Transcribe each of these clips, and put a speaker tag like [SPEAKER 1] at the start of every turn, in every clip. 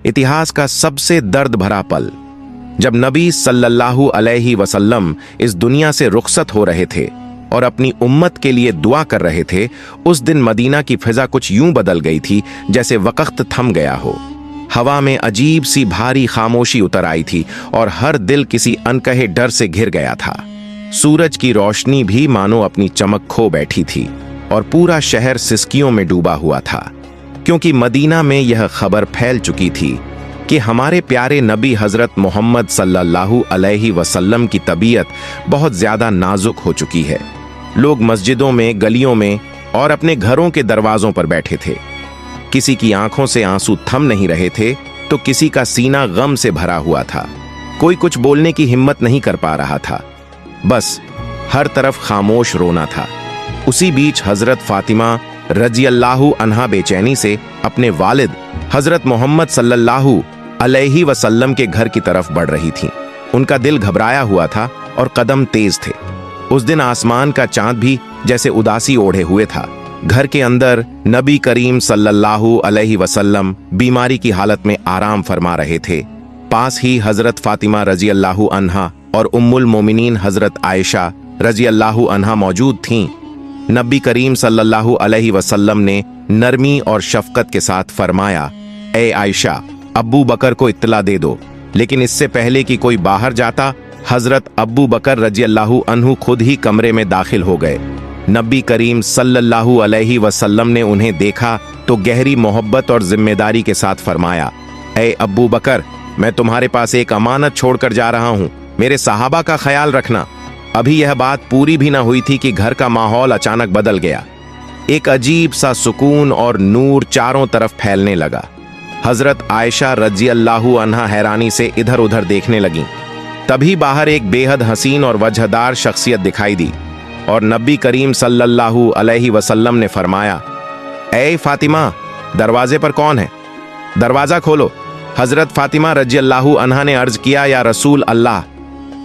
[SPEAKER 1] इतिहास का सबसे दर्द भरा पल। जब नबी सल्लल्लाहु अलैहि वसल्लम इस दुनिया से रुखसत हो रहे थे और अपनी उम्मत के लिए दुआ कर रहे थे, उस दिन मदीना की फिजा कुछ यूं बदल गई थी जैसे वक्त थम गया हो। हवा में अजीब सी भारी खामोशी उतर आई थी और हर दिल किसी अनकहे डर से घिर गया था। सूरज की रोशनी भी मानो अपनी चमक खो बैठी थी और पूरा शहर सिसकियों में डूबा हुआ था, क्योंकि मदीना में यह खबर फैल चुकी थी कि हमारे प्यारे नबी हजरत मोहम्मद सल्लल्लाहु अलैहि वसल्लम की तबीयत बहुत ज्यादा नाजुक हो चुकी है। लोग मस्जिदों में, गलियों में और अपने घरों के दरवाजों पर बैठे थे। किसी की आंखों से आंसू थम नहीं रहे थे तो किसी का सीना गम से भरा हुआ था। कोई कुछ बोलने की हिम्मत नहीं कर पा रहा था, बस हर तरफ खामोश रोना था। उसी बीच हजरत फातिमा रजियल्लाहु अन्हा बेचैनी से अपने वालिद हजरत मोहम्मद सल्लल्लाहु अलैहि वसल्लम के घर की तरफ बढ़ रही थीं। उनका दिल घबराया हुआ था और कदम तेज थे। उस दिन आसमान का चांद भी जैसे उदासी ओढ़े हुए था। घर के अंदर नबी करीम सल्लल्लाहु अलैहि वसल्लम बीमारी की हालत में आराम फरमा रहे थे। पास ही हजरत फातिमा रजियल्लाहु अन्हा और उम्मुल मोमिनीन हजरत आयशा रजियल्लाहु अन्हा मौजूद थीं। नबी करीम सल्लल्लाहु अलैहि वसल्लम ने नरमी और शफकत के साथ फरमाया, ए आयशा, अब्बू बकर को इत्तला दे दो। लेकिन इससे पहले कि कोई बाहर जाता, हजरत अब्बू बकर रजियल्लाहु अन्हु खुद ही कमरे में दाखिल हो गए। नबी करीम सल्लल्लाहु अलैहि वसल्लम ने उन्हें देखा तो गहरी मोहब्बत और जिम्मेदारी के साथ फरमाया, ए अब्बू बकर, मैं तुम्हारे पास एक अमानत छोड़कर जा रहा हूँ, मेरे सहाबा का ख्याल रखना। अभी यह बात पूरी भी ना हुई थी कि घर का माहौल अचानक बदल गया। एक अजीब सा सुकून और नूर चारों तरफ फैलने लगा। हजरत आयशा रजियल्लाहु अन्हा हैरानी से इधर उधर देखने लगीं। तभी बाहर एक बेहद हसीन और वजहदार शख्सियत दिखाई दी और नबी करीम सल्लल्लाहु अलैहि वसल्लम ने फरमाया, ए फातिमा, दरवाजे पर कौन है? दरवाजा खोलो। हजरत फातिमा रजियल्लाहु अन्हा ने अर्ज किया, या रसूल अल्लाह,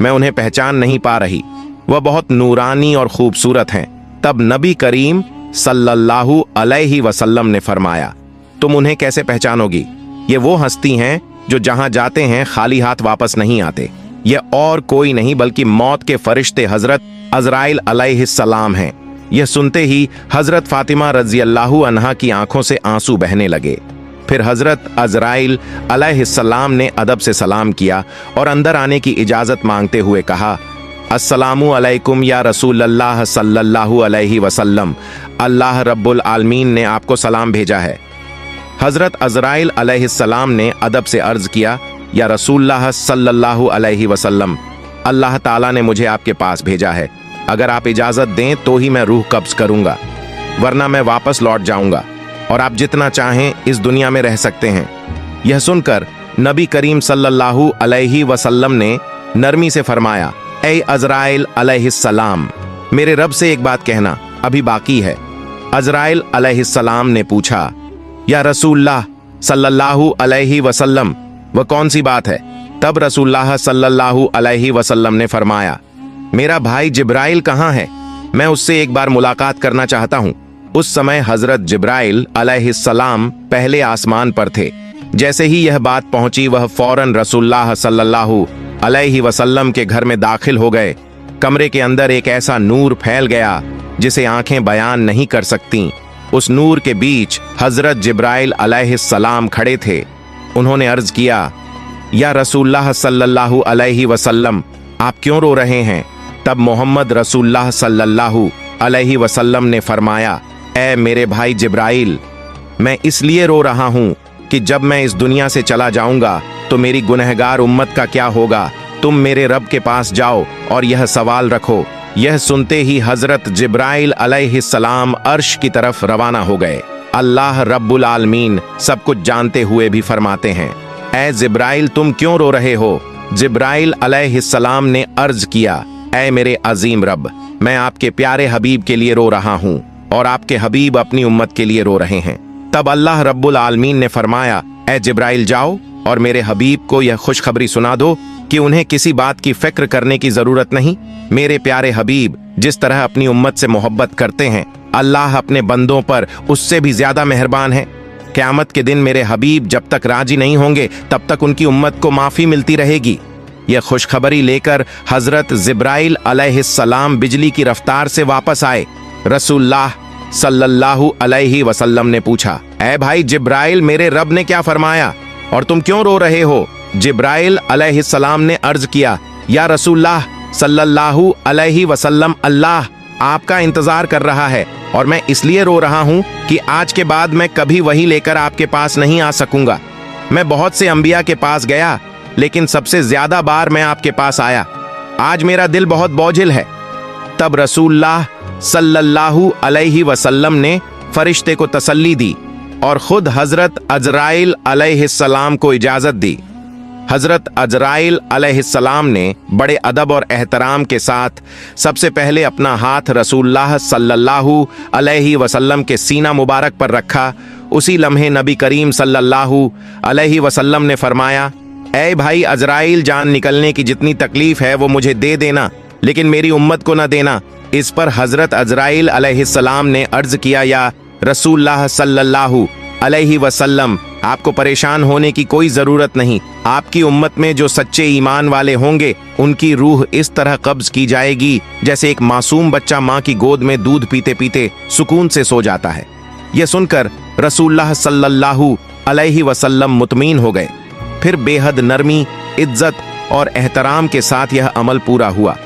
[SPEAKER 1] मैं उन्हें पहचान नहीं पा रही, वह बहुत नूरानी और खूबसूरत हैं। तब नबी करीम सल्लल्लाहु अलैहि वसल्लम ने फरमाया, तुम उन्हें कैसे पहचानोगी? ये वो हस्ती हैं जो जहां जाते हैं खाली हाथ वापस नहीं आते। ये और कोई नहीं बल्कि मौत के फरिश्ते हजरत अजराइल अलैहिस्सलाम हैं। यह सुनते ही हजरत फातिमा रजियल्लाहु अन्हा की आंखों से आंसू बहने लगे। फिर हजरत अजराइल अलैहिस्सलाम ने अदब से सलाम किया और अंदर आने की इजाजत मांगते हुए कहा, अस्सलामु अलैकुम या रसूलल्लाह सल्लल्लाहु अलैहि वसल्लम, अल्लाह रब्बुल आलमीन ने आपको सलाम भेजा है। हजरत अजराइल अलैहिस्सलाम ने अदब से अर्ज किया, या रसूलल्लाह सल्लल्लाहु अलैहि वसल्लम, अल्लाह ताला ने मुझे आपके पास भेजा है। अगर आप इजाजत दें तो ही मैं रूह कब्ज करूंगा, वरना मैं वापस लौट जाऊंगा और आप जितना चाहें इस दुनिया में रह सकते हैं। यह सुनकर नबी करीम सल्लल्लाहु अलैहि वसल्लम ने नरमी से फरमाया, ए अजराइल अलैहिस्सलाम, मेरे रब से एक बात कहना अभी बाकी है। अजराइल अलैहिस्सलाम ने पूछा, या रसूलल्लाह सल्लल्लाहु अलैहि वसल्लम, वह कौन सी बात है? तब रसूलल्लाह सल्लल्लाहु अलैहि वसल्लम ने फरमाया, मेरा भाई जिब्राइल कहाँ है? मैं उससे एक बार मुलाकात करना चाहता हूँ। उस समय हजरत जिब्राइल अलैहिस्सलाम पहले आसमान पर थे। जैसे ही यह बात पहुंची, वह फौरन रसूलुल्लाह सल्लल्लाहु अलैहि वसल्लम के घर में दाखिल हो गए। कमरे के अंदर एक ऐसा नूर फैल गया जिसे आंखें बयान नहीं कर सकती। उस नूर के बीच हजरत जिब्राइल अलैहिस्सलाम खड़े थे। उन्होंने अर्ज किया, या रसूलुल्लाह सल्लल्लाहु अलैहि वसल्लम, आप क्यों रो रहे हैं? तब मोहम्मद रसूलुल्लाह सल्लल्लाहु अलैहि वसल्लम ने फरमाया, ए मेरे भाई जिब्राइल, मैं इसलिए रो रहा हूँ कि जब मैं इस दुनिया से चला जाऊंगा तो मेरी गुनहगार उम्मत का क्या होगा? तुम मेरे रब के पास जाओ और यह सवाल रखो। यह सुनते ही हजरत जिब्राइल अलैहिस्सलाम अर्श की तरफ रवाना हो गए। अल्लाह रब्बुल आलमीन सब कुछ जानते हुए भी फरमाते हैं, ए जिब्राइल, तुम क्यों रो रहे हो? जिब्राइल अलैहिस्सलाम ने अर्ज किया, ए मेरे अजीम रब, मैं आपके प्यारे हबीब के लिए रो रहा हूँ और आपके हबीब अपनी उम्मत के लिए रो रहे हैं। तब अल्लाह रब्बुल आलमीन ने फरमाया, ए जिब्राइल, जाओ और मेरे हबीब को यह खुशखबरी सुना दो कि उन्हें किसी बात की फिक्र करने की जरूरत नहीं। मेरे प्यारे हबीब जिस तरह अपनी उम्मत से मोहब्बत करते हैं, अल्लाह अपने बंदों पर उससे भी ज्यादा मेहरबान है। क़यामत के दिन मेरे हबीब जब तक राजी नहीं होंगे तब तक उनकी उम्मत को माफ़ी मिलती रहेगी। यह खुशखबरी लेकर हज़रत जिब्राइल अलैहिस्सलाम बिजली की रफ्तार से वापस आए। रसूलुल्लाह सल्लल्लाहु अलैहि वसल्लम ने पूछा, ऐ भाई जिब्राइल, मेरे रब ने क्या फरमाया और तुम क्यों रो रहे हो? जिब्राइल अलैहिस्सलाम ने अर्ज किया, या रसूलुल्लाह सल्लल्लाहु अलैहि वसल्लम, अल्लाह आपका इंतजार कर रहा है और मैं इसलिए रो रहा हूं कि आज के बाद मैं कभी वही लेकर आपके पास नहीं आ सकूंगा। मैं बहुत से अंबिया के पास गया, लेकिन सबसे ज्यादा बार मैं आपके पास आया। आज मेरा दिल बहुत बोझिल है। तब रसूलुल्लाह सल्लल्लाहु अलैहि वसल्लम ने फरिश्ते को तसल्ली दी और खुद हजरत अजराइल अलैहिस्सलाम को इजाजत दी। हजरत अजराइल अलैहिस्सलाम ने बड़े अदब और एहतराम के साथ सबसे पहले अपना हाथ रसूलुल्लाह सल्लल्लाहु अलैहि वसल्लम के सीना मुबारक पर रखा। उसी लम्हे नबी करीम सल्लल्लाहु अलैहि वसल्लम ने फरमाया, ऐ भाई अजराइल, जान निकलने की जितनी तकलीफ है वो मुझे दे देना, लेकिन मेरी उम्मत को न देना। इस पर हजरत अजराइल अलैहिस्सलाम ने अर्ज किया, या रसूलुल्लाह सल्लल्लाहु अलैहि वसल्लम, आपको परेशान होने की कोई जरूरत नहीं। आपकी उम्मत में जो सच्चे ईमान वाले होंगे उनकी रूह इस तरह कब्ज की जाएगी जैसे एक मासूम बच्चा माँ की गोद में दूध पीते पीते सुकून से सो जाता है। यह सुनकर रसूलुल्लाह सल्लल्लाहु अलैहि वसल्लम मुतमीन हो गए। फिर बेहद नरमी, इज्जत और एहतराम के साथ यह अमल पूरा हुआ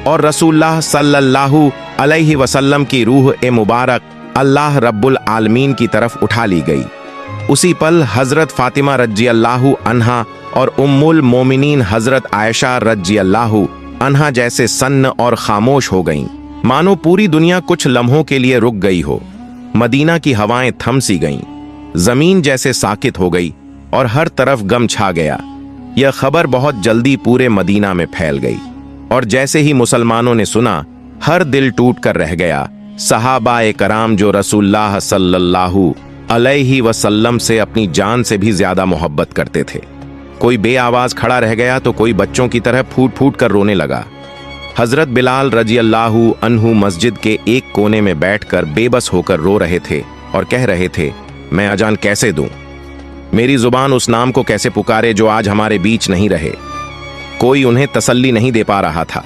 [SPEAKER 1] और रसूलुल्लाह सल्लल्लाहु अलैहि वसल्लम की रूह ए मुबारक अल्लाह रब्बुल आलमीन की तरफ उठा ली गई। उसी पल हजरत फातिमा रज़ियल्लाहु अन्हा और उम्मुल मोमिनीन हजरत आयशा रज़ियल्लाहु अन्हा जैसे सन्न और खामोश हो गईं, मानो पूरी दुनिया कुछ लम्हों के लिए रुक गई हो। मदीना की हवाएं थम सी गईं, जमीन जैसे साकित हो गई और हर तरफ गम छा गया। यह खबर बहुत जल्दी पूरे मदीना में फैल गई और जैसे ही मुसलमानों ने सुना, हर दिल टूट कर रह गया। सहाबाए कराम जो रसूलुल्लाह सल्लल्लाहु अलैहि वसल्लम से अपनी जान से भी ज्यादा मोहब्बत करते थे, कोई बेआवाज खड़ा रह गया तो कोई बच्चों की तरह फूट फूट कर रोने लगा। हजरत बिलाल रज़ियल्लाहु अन्हु मस्जिद के एक कोने में बैठकर बेबस होकर रो रहे थे और कह रहे थे, मैं अजान कैसे दूं? मेरी जुबान उस नाम को कैसे पुकारे जो आज हमारे बीच नहीं रहे। कोई उन्हें तसल्ली नहीं दे पा रहा था।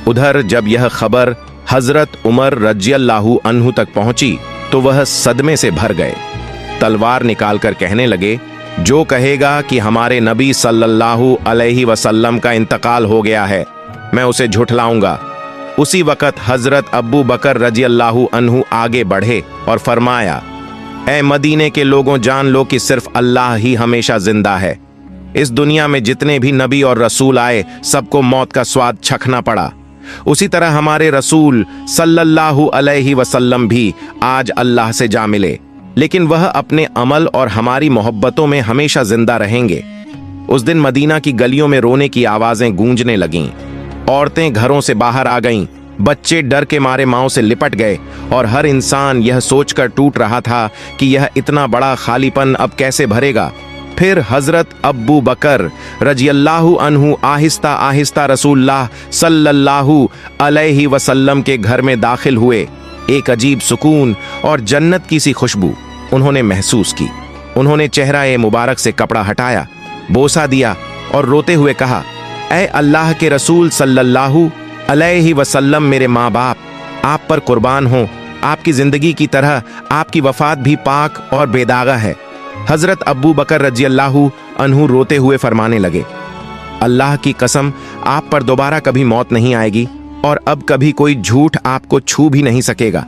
[SPEAKER 1] उधर जब यह खबर हजरत उमर रज़ियल्लाहु अन्हु तक पहुंची तो वह सदमे से भर गए। तलवार निकालकर कहने लगे, जो कहेगा कि हमारे नबी सल्लल्लाहु अलैहि वसल्लम का इंतकाल हो गया है, मैं उसे झुठलाऊंगा। उसी वक्त हजरत अब्बू बकर रज़ियल्लाहु अन्हु आगे बढ़े और फरमाया, ऐ मदीने के लोगों, जान लो कि सिर्फ अल्लाह ही हमेशा जिंदा है। इस दुनिया में जितने भी नबी और रसूल आए, सबको मौत का स्वाद चखना पड़ा। उसी तरह हमारे रसूल सल्लल्लाहु अलैहि वसल्लम भी आज अल्लाह से जा मिले, लेकिन वह अपने अमल और हमारी मोहब्बतों में हमेशा जिंदा रहेंगे। उस दिन मदीना की गलियों में रोने की आवाजें गूंजने लगीं। औरतें घरों से बाहर आ गईं, बच्चे डर के मारे माओं से लिपट गए और हर इंसान यह सोचकर टूट रहा था कि यह इतना बड़ा खालीपन अब कैसे भरेगा। फिर हजरत अब्बू बकर रज़ियल्लाहु अन्हु आहिस्ता आहिस्ता रसूलुल्लाह सल्लल्लाहु अलैहि वसल्लम के घर में दाखिल हुए। एक अजीब सुकून और जन्नत की सी खुशबू उन्होंने महसूस की। उन्होंने चेहरा ए मुबारक से कपड़ा हटाया, बोसा दिया और रोते हुए कहा, ऐ अल्लाह के रसूल सल्लल्लाहु अलैहि वसल्लम, मेरे माँ बाप आप पर कुर्बान हों। आपकी जिंदगी की तरह आपकी वफात भी पाक और बेदागा है। हजरत अब्बू बकर रज़ियल्लाहु अन्हु रोते हुए फरमाने लगे, अल्लाह की कसम, आप पर दोबारा कभी मौत नहीं आएगी और अब कभी कोई झूठ आपको छू भी नहीं सकेगा।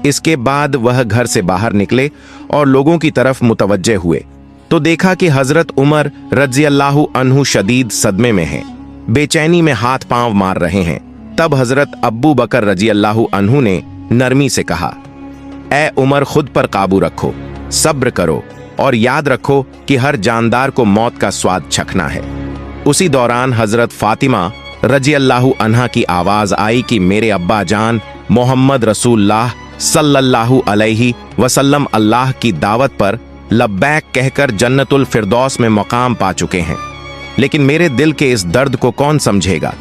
[SPEAKER 1] इसके बाद वह घर से बाहर निकले और लोगों की तरफ मुतवज्जे हुए तो देखा कि हजरत उमर रज़ियल्लाहु अन्हु शदीद सदमे में हैं, बेचैनी में हाथ पांव मार रहे हैं। तब हजरत अब्बू बकर रज़ियल्लाहु अन्हु ने नरमी से कहा, ऐ उमर, खुद पर काबू रखो, सब्र करो और याद रखो कि हर जानदार को मौत का स्वाद चखना है। उसी दौरान हजरत फातिमा रज़ियल्लाहु अन्हा की आवाज आई कि मेरे अब्बा जान मोहम्मद रसूलुल्लाह सल्लल्लाहु अलैहि वसल्लम अल्लाह की दावत पर लब्बैक कहकर जन्नतुल फिरदौस में मकाम पा चुके हैं, लेकिन मेरे दिल के इस दर्द को कौन समझेगा।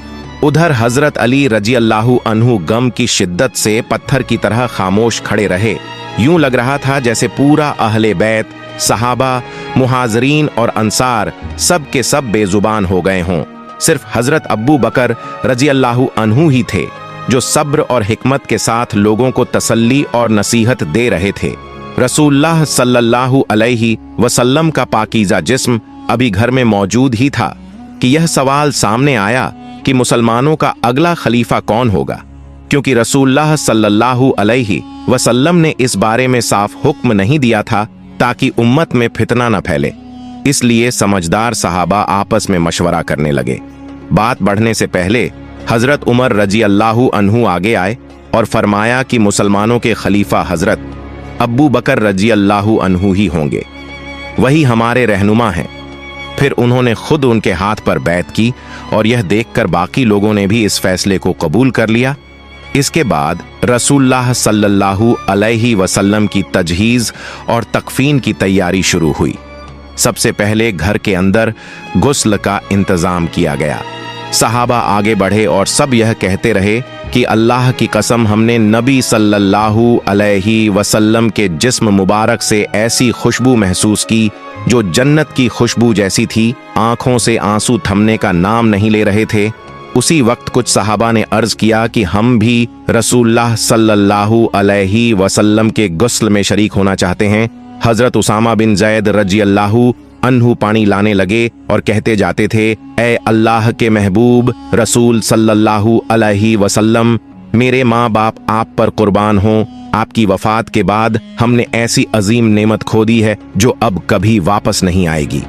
[SPEAKER 1] उधर हजरत अली रज़ियल्लाहु अन्हु गम की शिद्दत से पत्थर की तरह खामोश खड़े रहे। यूं लग रहा था जैसे पूरा अहले बैत सहाबा, मुहाजिरीन और अंसार सब के सब बेजुबान हो गए हों। सिर्फ हजरत अब्बू बकर रजी अल्लाहु अन्हु ही थे जो सब्र और हिकमत के साथ लोगों को तसल्ली और नसीहत दे रहे थे। रसूलुल्लाह सल्लल्लाहु अलैहि वसल्लम का पाकीज़ा जिस्म अभी घर में मौजूद ही था कि यह सवाल सामने आया कि मुसलमानों का अगला खलीफा कौन होगा, क्योंकि रसूलुल्लाह सल्लल्लाहु अलैहि वसल्लम ने इस बारे में साफ हुक्म नहीं दिया था ताकि उम्मत में फितना न फैले। इसलिए समझदार सहाबा आपस में मशवरा करने लगे। बात बढ़ने से पहले हजरत उमर रजी अल्लाहु अन्हु आगे आए और फरमाया कि मुसलमानों के खलीफा हजरत अब्बू बकर रजी अल्लाहु अन्हु ही होंगे, वही हमारे रहनुमा हैं। फिर उन्होंने खुद उनके हाथ पर बैत की और यह देखकर बाकी लोगों ने भी इस फैसले को कबूल कर लिया। इसके बाद रसूलुल्लाह सल्लल्लाहु अलैहि वसल्लम की तजहीज और तकफीन की तैयारी शुरू हुई। सबसे पहले घर के अंदर गुस्ल का इंतजाम किया गया। सहाबा आगे बढ़े और सब यह कहते रहे कि अल्लाह की कसम, हमने नबी सल्लल्लाहु अलैहि वसल्लम के जिस्म मुबारक से ऐसी खुशबू महसूस की जो जन्नत की खुशबू जैसी थी। आंखों से आंसू थमने का नाम नहीं ले रहे थे। उसी वक्त कुछ सहाबा ने अर्ज किया कि हम भी रसूलुल्लाह सल्लल्लाहु अलैहि वसल्लम के गुस्ल में शरीक होना चाहते हैं। हजरत उसामा बिन जैद रजी अल्लाहु अन्हु पानी लाने लगे और कहते जाते थे, ए अल्लाह के महबूब रसूल सल्लल्लाहु अलैहि वसल्लम, मेरे माँ बाप आप पर कुर्बान हों। आपकी वफात के बाद हमने ऐसी अजीम नेमत खो दी है जो अब कभी वापस नहीं आएगी।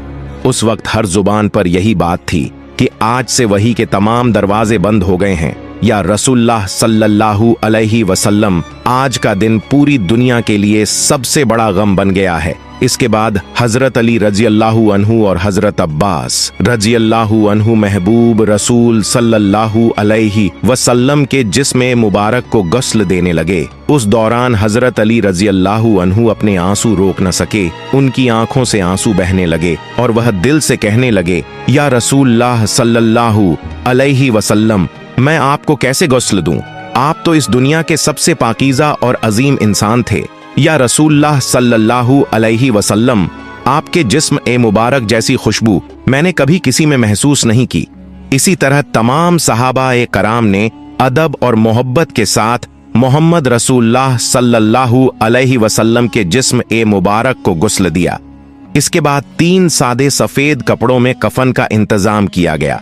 [SPEAKER 1] उस वक्त हर जुबान पर यही बात थी कि आज से वही के तमाम दरवाजे बंद हो गए हैं। या रसूलुल्लाह सल्लल्लाहु अलैहि वसल्लम, आज का दिन पूरी दुनिया के लिए सबसे बड़ा गम बन गया है। इसके बाद हजरत अली रजी अल्लाहु अन्हु और हजरत अब्बास रजी अल्लाहु अन्हु महबूब रसूल सल्लल्लाहु अलैहि वसल्लम के जिस्म मुबारक को गस्ल देने लगे। उस दौरान हजरत अली रजी अल्लाहु अन्हु अपने आंसू रोक न सके। उनकी आंखों से आंसू बहने लगे और वह दिल से कहने लगे, या रसूलुल्लाह सल्लल्लाहु अलैहि वसल्लम, मैं आपको कैसे गस्ल दूं? आप तो इस दुनिया के सबसे पाकीज़ा और अजीम इंसान थे। या रसूलुल्लाह सल्लल्लाहु अलैहि वसल्लम, आपके जिस्म ए मुबारक जैसी खुशबू मैंने कभी किसी में महसूस नहीं की। इसी तरह तमाम सहाबा ए कराम ने अदब और मोहब्बत के साथ मोहम्मद रसूलुल्लाह सल्लल्लाहु अलैहि वसल्लम के जिस्म ए मुबारक को गुस्ल दिया। इसके बाद 3 सादे सफेद कपड़ों में कफन का इंतजाम किया गया।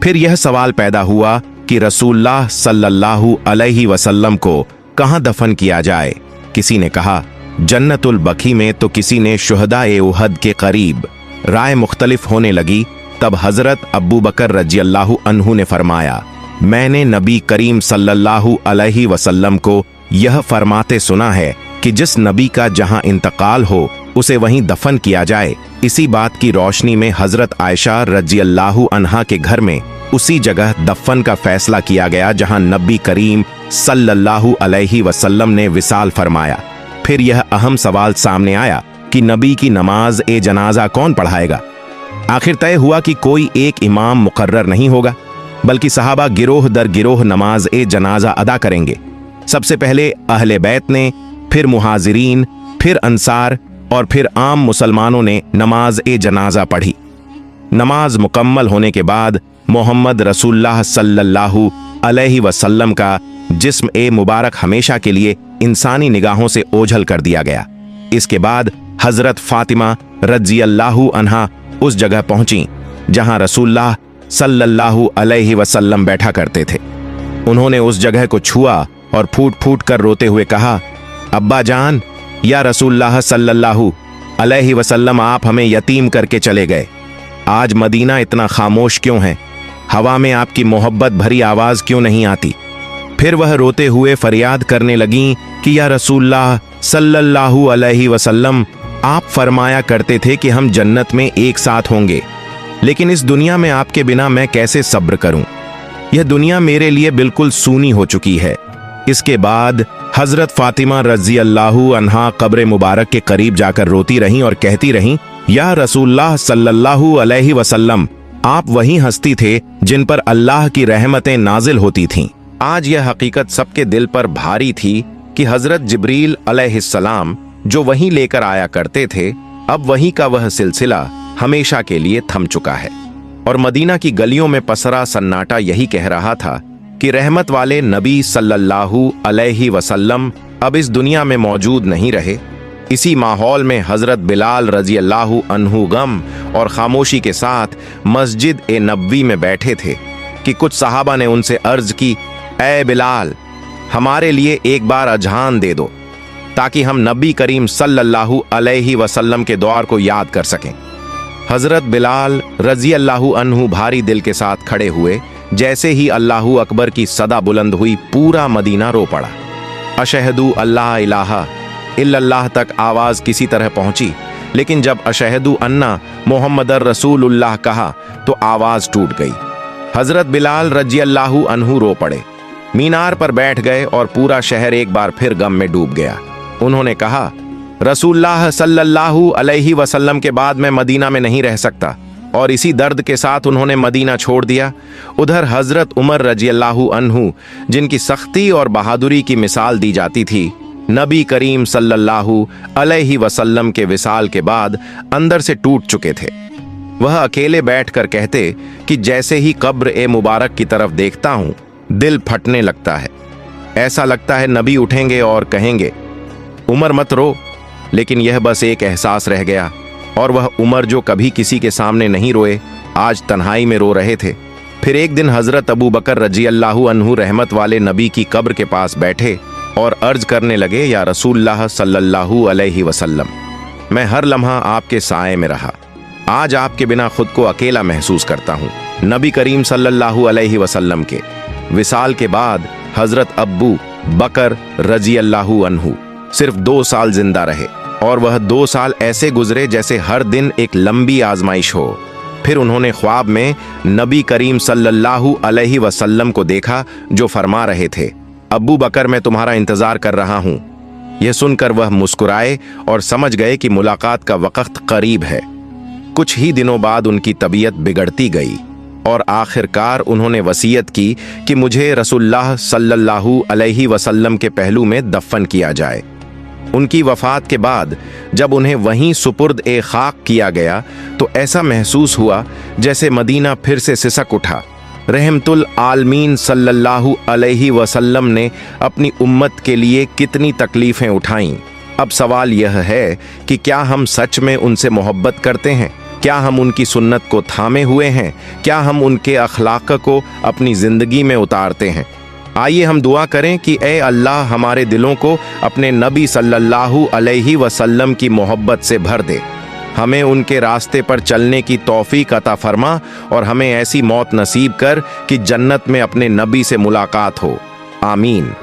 [SPEAKER 1] फिर यह सवाल पैदा हुआ कि रसूलुल्लाह सल्लल्लाहु अलैहि वसल्लम को कहां दफन किया जाए। किसी ने कहा जन्नतुल बकी में, तो किसी ने शुहदा-ए उहद के करीब। राय मुख्तलिफ होने लगी। तब हजरत अब्बू बकर रजी अल्लाहु अन्हु ने फरमाया, मैंने नबी करीम सल्लल्लाहु अलैहि वसल्लम को यह फरमाते सुना है कि जिस नबी का जहां इंतकाल हो उसे वहीं दफन किया जाए। इसी बात की रोशनी में हजरत आयशा रजी अल्लाहु अन्हा के घर में उसी जगह दफन का फैसला किया गया जहां नबी करीम सल्लल्लाहु अलैहि वसल्लम ने विसाल फरमाया। फिर यह अहम सवाल सामने आया कि नबी की नमाज ए जनाजा कौन पढ़ाएगा। आखिर तय हुआ कि कोई एक इमाम मुकर्रर नहीं होगा, बल्कि सहाबा गिरोह दर गिरोह नमाज ए जनाजा अदा करेंगे। सबसे पहले अहले बैत ने, फिर मुहाजिरीन, फिर अंसार और फिर आम मुसलमानों ने नमाज ए जनाजा पढ़ी। नमाज मुकम्मल होने के बाद मोहम्मद रसूलुल्लाह सल्लल्लाहु अलैहि वसल्लम का जिस्म ए मुबारक हमेशा के लिए इंसानी निगाहों से ओझल कर दिया गया। इसके बाद हजरत फातिमा रजी अल्लाहु अन्हा उस जगह पहुंची जहां रसूलुल्लाह सल्लल्लाहु अलैहि वसल्लम बैठा करते थे। उन्होंने उस जगह को छुआ और फूट फूट कर रोते हुए कहा, अब्बा जान, या रसूलुल्लाह सल्लल्लाहु अलैहि वसल्लम, आप हमें यतीम करके चले गए। आज मदीना इतना खामोश क्यों है? हवा में आपकी मोहब्बत भरी आवाज क्यों नहीं आती? फिर वह रोते हुए फरियाद करने लगीं कि या रसूलुल्लाह सल्लल्लाहु अलैहि वसल्लम, आप फरमाया करते थे कि हम जन्नत में एक साथ होंगे, लेकिन इस दुनिया में आपके बिना मैं कैसे सब्र करूं? यह दुनिया मेरे लिए बिल्कुल सूनी हो चुकी है। इसके बाद हजरत फातिमा रजी अल्लाहु अन्हा कब्र मुबारक के करीब जाकर रोती रहीं और कहती रहीं, या रसूलुल्लाह सल्लल्लाहु अलैहि वसल्लम, आप वही हस्ती थे जिन पर अल्लाह की रहमतें नाजिल होती थीं। आज यह हकीकत सबके दिल पर भारी थी कि हजरत जिब्रील अलैहिस्सलाम जो वही लेकर आया करते थे, अब वहीं का वह सिलसिला हमेशा के लिए थम चुका है और मदीना की गलियों में पसरा सन्नाटा यही कह रहा था कि रहमत वाले नबी सल्लल्लाहु अलैहि वसल्लम अब इस दुनिया में मौजूद नहीं रहे। इसी माहौल में हजरत बिलाल रजी अल्लाहु अन्हु गम और खामोशी के साथ मस्जिद ए नबवी में बैठे थे कि कुछ सहाबा ने उनसे अर्ज की, ए बिलाल, हमारे लिए एक बार अजहान दे दो ताकि हम नबी करीम सल्लल्लाहु अलैहि वसल्लम के दौर को याद कर सकें। हजरत बिलाल रजी अल्लाहु अन्हु भारी दिल के साथ खड़े हुए। जैसे ही अल्लाहु अकबर की सदा बुलंद हुई, पूरा मदीना रो पड़ा। अशहदु अल्लाह इलाहा इल्लल्लाह तक आवाज किसी तरह पहुंची, लेकिन जब अशहदु अन्ना मोहम्मदर रसूलुल्लाह कहा तो आवाज टूट गई। हजरत बिलाल रजी अल्लाहु अन्हु रो पड़े, मीनार पर बैठ गए और पूरा शहर एक बार फिर गम में डूब गया। उन्होंने कहा, रसूलुल्लाह सल्लल्लाहु अलैहि वसल्लम के बाद मैं मदीना में नहीं रह सकता, और इसी दर्द के साथ उन्होंने मदीना छोड़ दिया। उधर हजरत उमर रजी अल्लाहु अन्हु, जिनकी सख्ती और बहादुरी की मिसाल दी जाती थी, नबी करीम सल्लल्लाहु अलैहि वसल्लम के विसाल के बाद अंदर से टूट चुके थे। वह अकेले बैठकर कहते कि जैसे ही कब्र ए मुबारक की तरफ देखता हूं, दिल फटने लगता है। ऐसा लगता है नबी उठेंगे और कहेंगे, उमर मत रो। लेकिन यह बस एक एहसास रह गया, और वह उमर जो कभी किसी के सामने नहीं रोए, आज तन्हाई में रो रहे थे। फिर एक दिन हजरत अबू बकर रजी अल्लाहु अन्हु रहमत वाले नबी की कब्र के पास बैठे और अर्ज करने लगे, या रसूलुल्लाह सल्लल्लाहु अलैहि वसल्लम, मैं हर लम्हा आपके साए में रहा। आज आपके बिना खुद को अकेला महसूस करता हूँ। नबी करीम सल्लल्लाहु अलैहि वसल्लम के विसाल के बाद हजरत अब्बू बकर रजी अल्लाहु अन्हु सिर्फ 2 साल जिंदा रहे, और वह 2 साल ऐसे गुजरे जैसे हर दिन एक लंबी आजमाइश हो। फिर उन्होंने ख्वाब में नबी करीम सल्लल्लाहु अलैहि वसल्लम को देखा, जो फरमा रहे थे, अब्बू बकर, मैं तुम्हारा इंतजार कर रहा हूं। यह सुनकर वह मुस्कुराए और समझ गए कि मुलाकात का वक्त करीब है। कुछ ही दिनों बाद उनकी तबीयत बिगड़ती गई और आखिरकार उन्होंने वसीयत की कि मुझे रसूलुल्लाह सल्लल्लाहु अलैहि वसल्लम के पहलू में दफन किया जाए। उनकी वफात के बाद जब उन्हें वहीं सुपुर्द ए खाक किया गया तो ऐसा महसूस हुआ जैसे मदीना फिर से सिसक उठा। रहमतुल आलमीन सल्लल्लाहु अलैहि वसल्लम ने अपनी उम्मत के लिए कितनी तकलीफें उठाईं। अब सवाल यह है कि क्या हम सच में उनसे मोहब्बत करते हैं? क्या हम उनकी सुन्नत को थामे हुए हैं? क्या हम उनके अखलाक को अपनी जिंदगी में उतारते हैं? आइए हम दुआ करें कि ए अल्लाह हमारे दिलों को अपने नबी सल्लल्लाहु अलैहि वसल्लम की मोहब्बत से भर दे। हमें उनके रास्ते पर चलने की तौफीक अता फरमा और हमें ऐसी मौत नसीब कर कि जन्नत में अपने नबी से मुलाकात हो। आमीन।